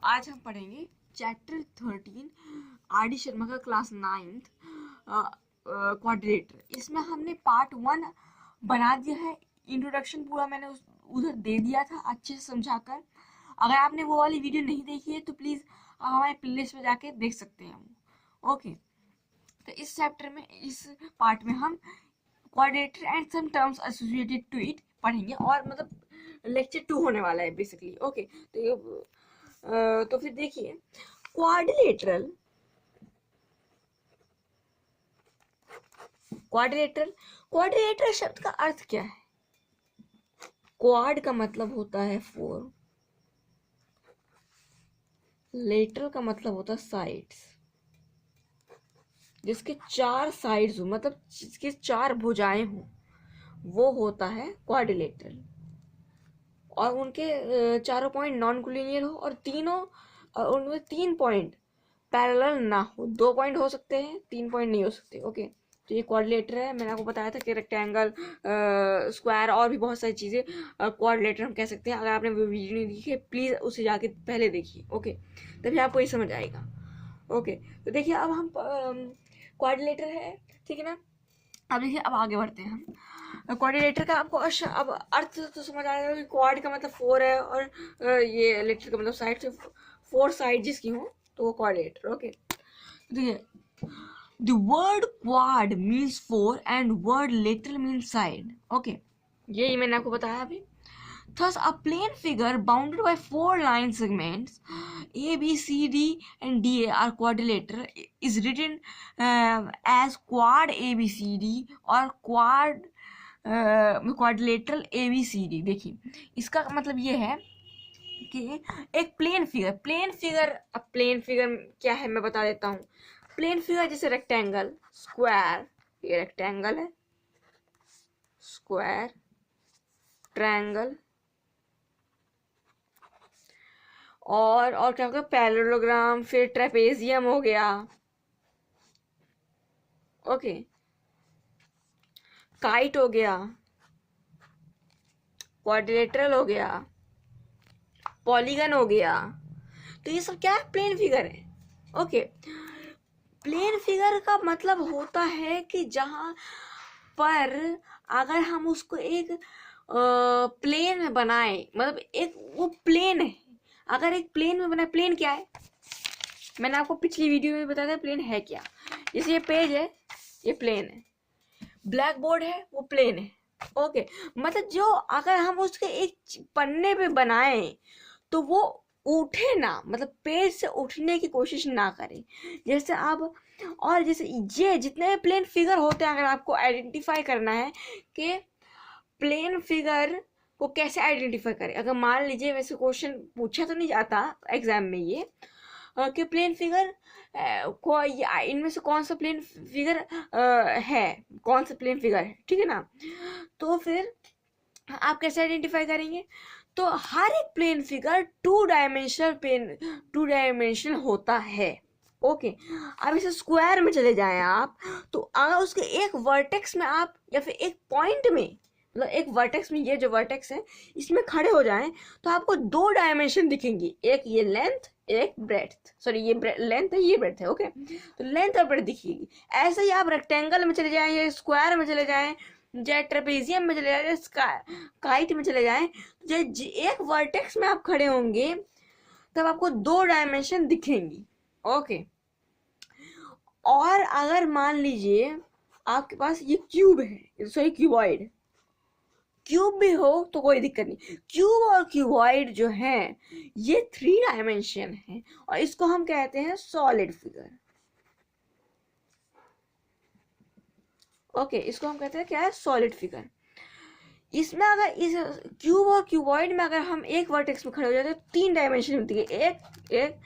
आज हम पढ़ेंगे चैप्टर 13 आर डी शर्मा का क्लास 9th क्वाड्रेटर। इसमें हमने पार्ट 1 बना दिया है। इंट्रोडक्शन पूरा मैंने उधर दे दिया था अच्छे से समझाकर। अगर आपने वो वाली वीडियो नहीं देखी है तो प्लीज़ आप हमारे प्लेलिस्ट में जाके देख सकते हैं वो। ओके, तो इस चैप्टर में, इस पार्ट में हम quadrilateral and some terms associated to it पढ़ेंगे, और मतलब लेक्चर 2 होने वाला है बेसिकली। ओके, तो फिर देखिए, क्वाड्रिलेटरल क्वाड्रिलेटरल क्वाड्रिलेटरल शब्द का अर्थ क्या है? क्वाड का मतलब होता है 4, लेटरल का मतलब होता है साइड्स, जिसके 4 साइड्स हो, मतलब जिसके 4 भुजाएं हो, वो होता है क्वाड्रिलेटरल। और उनके चारों पॉइंट नॉन कोलिनियर हो, और तीनों उनमें 3 पॉइंट पैरेलल ना हो। 2 पॉइंट हो सकते हैं, 3 पॉइंट नहीं हो सकते। ओके, तो ये क्वाड्रिलेटर है। मैंने आपको बताया था कि रेक्टेंगल, स्क्वायर और भी बहुत सारी चीज़ें क्वाड्रिलेटर हम कह सकते हैं। अगर आपने वो वीडियो नहीं देखी है प्लीज़ उसे जाके पहले देखिए। ओके, तभी आपको ये समझ आएगा। ओके, तो देखिए अब हम क्वाड्रिलेटर है, ठीक है ना। अब देखिए, अब आगे बढ़ते हैं हम। क्वाड्रिलेटर का आपको अब अर्थ तो समझ आएगा कि क्वाड का मतलब 4 है, और ये लेटर का मतलब साइड से 4 साइड जिसकी हो तो वो क्वाड्रिलेटर। ओके, देखिए, the word quad means 4 and word lateral means side. Okay, यही मैंने आपको बताया अभी। Thus, a plane figure bounded by 4 line segments A, B, C, D, and D are quadrilateral is written as quad A, B, C, D or quadrilateral A, B, C, D। देखिए, इसका मतलब ये है कि एक प्लेन फिगर क्या है मैं बता देता हूँ। प्लेन फिगर जैसे रेक्टेंगल, स्क्वायर, ये रेक्टेंगल है, स्क्वायर, ट्रायंगल, और क्या होगा, पैरेललोग्राम, फिर ट्रेपेजियम हो गया। ओके, काइट हो गया, क्वाड्रिलेटरल हो गया, पॉलीगन हो गया। तो ये सब क्या है? प्लेन फिगर है। ओके, प्लेन फिगर का मतलब होता है कि जहां पर अगर हम उसको एक प्लेन में बनाए, मतलब एक वो प्लेन है, अगर एक प्लेन में बनाए। प्लेन क्या है? मैंने आपको पिछली वीडियो में बताया था प्लेन है क्या। जैसे ये पेज है, ये प्लेन है। ब्लैक बोर्ड है, वो प्लेन है। ओके, मतलब जो अगर हम उसके एक पन्ने पे बनाए तो वो उठे ना, मतलब पेज से उठने की कोशिश ना करें। जैसे आप, और जैसे ये जितने प्लेन फिगर होते हैं, अगर आपको आइडेंटिफाई करना है कि प्लेन फिगर को कैसे आइडेंटिफाई करें, अगर मान लीजिए वैसे क्वेश्चन पूछा तो नहीं जाता एग्जाम में ये कि प्लेन फिगर को, इनमें से कौन सा प्लेन फिगर है, कौन सा प्लेन फिगर है, ठीक है ना। तो फिर आप कैसे आइडेंटिफाई करेंगे? तो हर एक प्लेन फिगर 2 डायमेंशनल होता है। ओके, अब इसे स्क्वायर में चले जाएं आप, तो अगर उसके एक वर्टेक्स में आप, या फिर एक पॉइंट में, मतलब एक वर्टेक्स में, ये जो वर्टेक्स है इसमें खड़े हो जाएं, तो आपको 2 डायमेंशन दिखेंगी, एक ये लेंथ, एक ब्रेड्थ। सॉरी, ये लेंथ है, ये ब्रेड्थ है। ओके, तो लेंथ और ब्रेड्थ दिखेगी। ऐसे ही आप रेक्टेंगल में चले जाएं, या स्क्वायर में चले जाएं, या ट्रेपेजियम में चले जाए, काइट में चले जाएं, तो एक वर्टेक्स में आप खड़े होंगे तब आपको 2 डायमेंशन दिखेंगी। ओके, और अगर मान लीजिए आपके पास ये क्यूब है, सॉरी क्यूबॉइड, क्यूब भी हो तो कोई दिक्कत नहीं। क्यूब और क्यूबॉइड जो है ये 3 डायमेंशन है, और इसको हम कहते हैं सॉलिड फिगर। ओके, इसको हम कहते हैं क्या है? Solid figure. इसमें अगर इस क्यूब और क्यूबॉइड में अगर हम एक वर्टेक्स में खड़े हो जाते हैं तो 3 डायमेंशन मिलती है, एक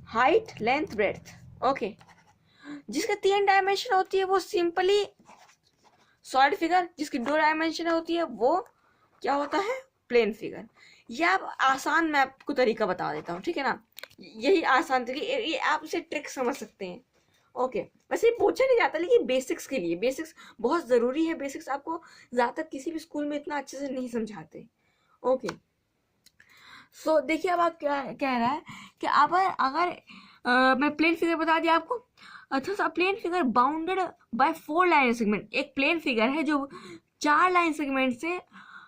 हाइट, लेंथ, ब्रेड्थ। ओके, जिसके 3 डायमेंशन होती है वो सिंपली सॉलिड फिगर, जिसकी 2 डायमेंशन होती है वो क्या होता है? Plane figure. ये आप आसान, मैं आपको तरीका बता देता हूँ, ठीक है ना। यही आसान तरीका, ये आप इसे ट्रिक समझ सकते हैं। ओके, वैसे ही पूछा नहीं जाता, लेकिन बेसिक्स के लिए, बेसिक्स बहुत ज़रूरी है। बेसिक्स आपको ज़्यादातर किसी भी स्कूल में इतना अच्छे से नहीं समझाते। ओके, सो देखिए अब आप क्या कह रहा है कि अब अगर मैं प्लेन फिगर बता दिया आपको। अच्छा सा plane figure bounded by 4 line segment, एक प्लेन फिगर है जो 4 लाइन सेगमेंट से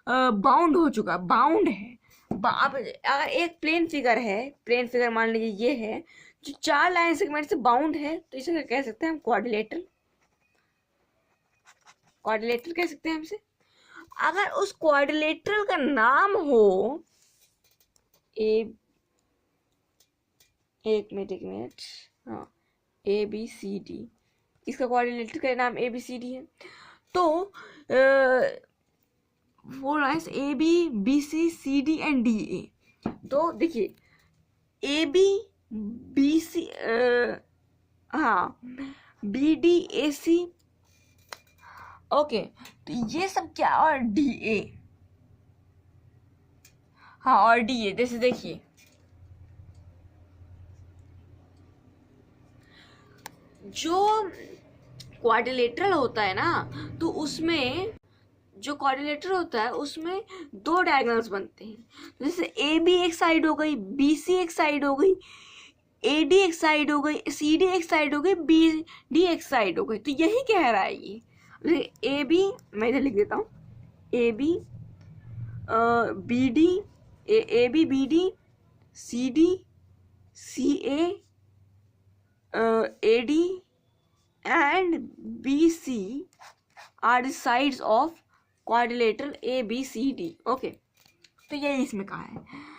बाउंड हो चुका, बाउंड है। अब अगर एक प्लेन फिगर है, प्लेन फिगर मान लीजिए ये है जो 4 लाइन सेगमेंट से बाउंड है, तो इसे कह सकते हैं हम क्वाड्रिलेटरल, क्वाड्रिलेटरल कह सकते हैं हम इसे। अगर उस क्वाड्रिलेटरल का नाम हो एक मिनट, हाँ, ए बी सी डी, इसका क्वाड्रिलेटरल का नाम ए बी सी डी है, तो 4 lines A B B C C D and D A. तो देखिए ए बी बी सी, हाँ, B D A C, okay, तो ये सब क्या, और डी ए, हाँ, और डी ए। जैसे देखिए जो क्वाड्रिलेटरल होता है ना, तो उसमें जो क्वाड्रिलेटरल होता है उसमें 2 डायगोनल्स बनते हैं। जैसे ए बी एक साइड हो गई, बी सी एक साइड हो गई, ए डी एक साइड हो गई, सी डी एक साइड हो गई, बी डी एक साइड हो गई। तो यही कह रहा है ये ए बी, मैं इधर लिख देता हूँ, A B B D, A B B D, C D C A D and BC are the sides of quadrilateral ABCD. Okay, तो ये इसमें कहा है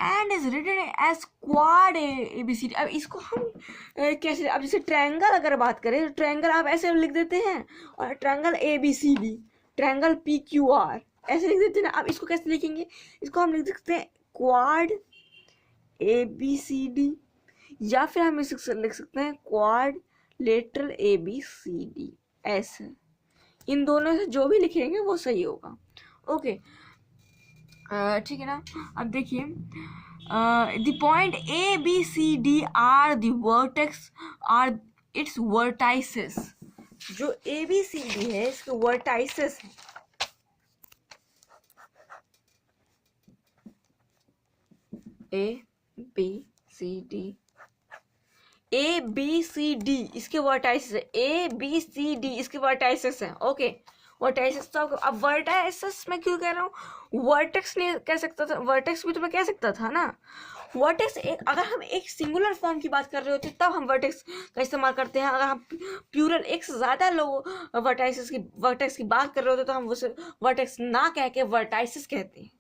and is written as quad ABCD। अब इसको हम कैसे, अब जैसे ट्रायंगल अगर बात करें तो ट्रायंगल आप ऐसे लिख देते हैं, और ट्रायंगल ABCD, ट्रायंगल PQR ऐसे लिख देते हैं ना। अब इसको कैसे लिखेंगे, इसको हम लिख सकते हैं क्वाड ABCD, या फिर हम इसे लिख सकते हैं quadrilateral A B C D, ऐसे। इन दोनों से जो भी लिखेंगे वो सही होगा। ओके, ठीक है ना। अब देखिए the point A B C D are the vertex, are its vertices. जो ए बी सी डी है इसके वर्टाइसेस है। A B C D, A B C D इसके वर्टाइसेस है, ए बी सी डी इसके वर्टाइसेस हैं। Okay, vertices. तो अब वर्टाइसेस मैं क्यों कह रहा हूँ, वर्टेक्स नहीं कह सकता था, वर्टेक्स भी तो मैं कह सकता था ना। वर्टेक्स एक, अगर हम एक सिंगुलर फॉर्म की बात कर रहे होते तब हम वर्टेक्स का इस्तेमाल करते हैं। अगर हम प्लूरल एक से ज़्यादा लोग वर्टेक्स की बात कर रहे होते तो हम उसे वर्टेक्स ना कह के वर्टाइसेस कहते हैं।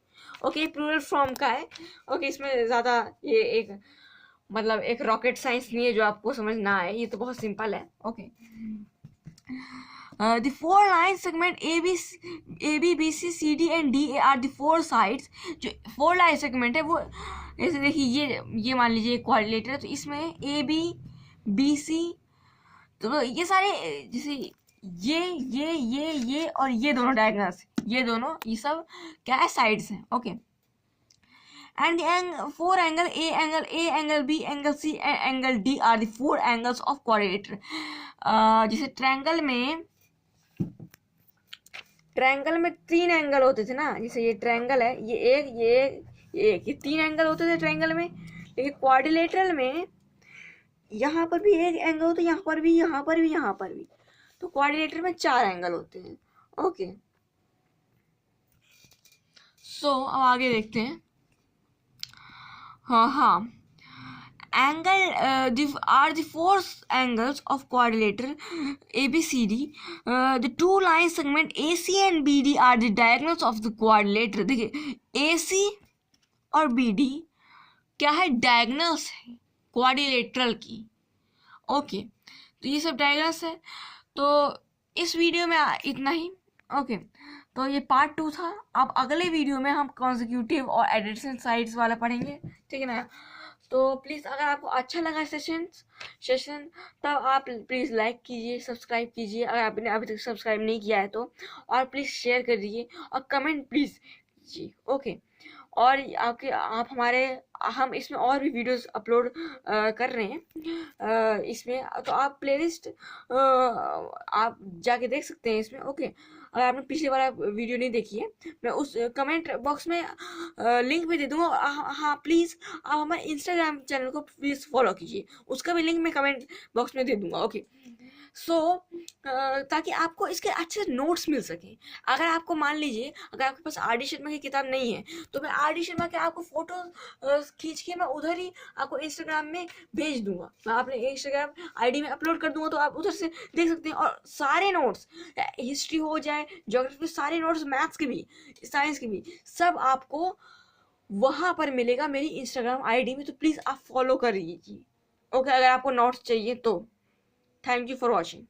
ओके, प्लूरल फॉर्म का है। ओके, इसमें ज़्यादा ये एक मतलब एक रॉकेट साइंस नहीं है जो आपको समझ ना आए, ये तो बहुत सिंपल है। Okay, the 4 line segment A B B C C D and D A are the 4 sides। जो 4 line segment है वो ऐसे देखिए, ये मान लीजिए क्वाड्रिलेटर है, तो इसमें A B B C, तो ये सारे जैसे ये और ये दोनों डायगोनल्स, ये दोनों, ये सब क्या है, साइड्स हैं। Okay, and the 4 angle A, angle B, angle C and angle D are the 4 angles of quadrilateral। जैसे ट्रायंगल में 3 एंगल होते थे ना, जैसे ये ट्रायंगल है, ये 3 एंगल होते थे ट्रायंगल में। लेकिन क्वाड्रिलेटरल में यहाँ पर भी एक एंगल होता है, यहाँ पर भी, यहाँ पर भी, यहाँ पर भी। तो क्वाड्रिलेटरल में 4 एंगल होते हैं। ओके, सो अब आगे देखते हैं। हाँ, angle are the 4 angles of quadrilateral ABCD। the 2 line segment AC and BD are the diagonals of the quadrilateral। देखिए AC और BD क्या है, डायगोनल्स है क्वाड्रिलेटरल की। ओके, तो ये सब डायगोनल्स है। तो इस वीडियो में इतना ही। ओके, तो ये पार्ट 2 था। अब अगले वीडियो में हम कॉन्जिक्यूटिव और एडिशन साइड्स वाला पढ़ेंगे, ठीक है ना। तो प्लीज़ अगर आपको अच्छा लगा सेशन तब आप प्लीज़ लाइक कीजिए, सब्सक्राइब कीजिए अगर आपने अभी तक सब्सक्राइब नहीं किया है तो, और प्लीज़ शेयर कर दीजिए और कमेंट प्लीज़ कीजिए। ओके, और हम इसमें और भी वीडियोस अपलोड कर रहे हैं इसमें, तो आप प्लेलिस्ट आप जाके देख सकते हैं इसमें। ओके, अगर आपने पिछले वाला वीडियो नहीं देखी है, मैं उस कमेंट बॉक्स में लिंक भी दे दूंगा। हाँ प्लीज़ आप हमारे इंस्टाग्राम चैनल को प्लीज़ फॉलो कीजिए, उसका भी लिंक मैं कमेंट बॉक्स में दे दूंगा। ओके सो ताकि आपको इसके अच्छे नोट्स मिल सकें। अगर आपको मान लीजिए अगर आपके पास आर डी शर्मा की किताब नहीं है तो मैं आर डी शर्मा के आपको फोटो खींच के मैं उधर ही आपको इंस्टाग्राम में भेज दूंगा, मैं अपने इंस्टाग्राम आईडी में अपलोड कर दूंगा, तो आप उधर से देख सकते हैं। और सारे नोट्स, हिस्ट्री हो जाए, ज्योग्राफी के सारे नोट्स, मैथ्स के भी, साइंस के भी, सब आपको वहां पर मिलेगा मेरी इंस्टाग्राम आईडी में। तो प्लीज़ आप फॉलो कर लीजिए। ओके अगर आपको नोट्स चाहिए तो। Thank you for watching.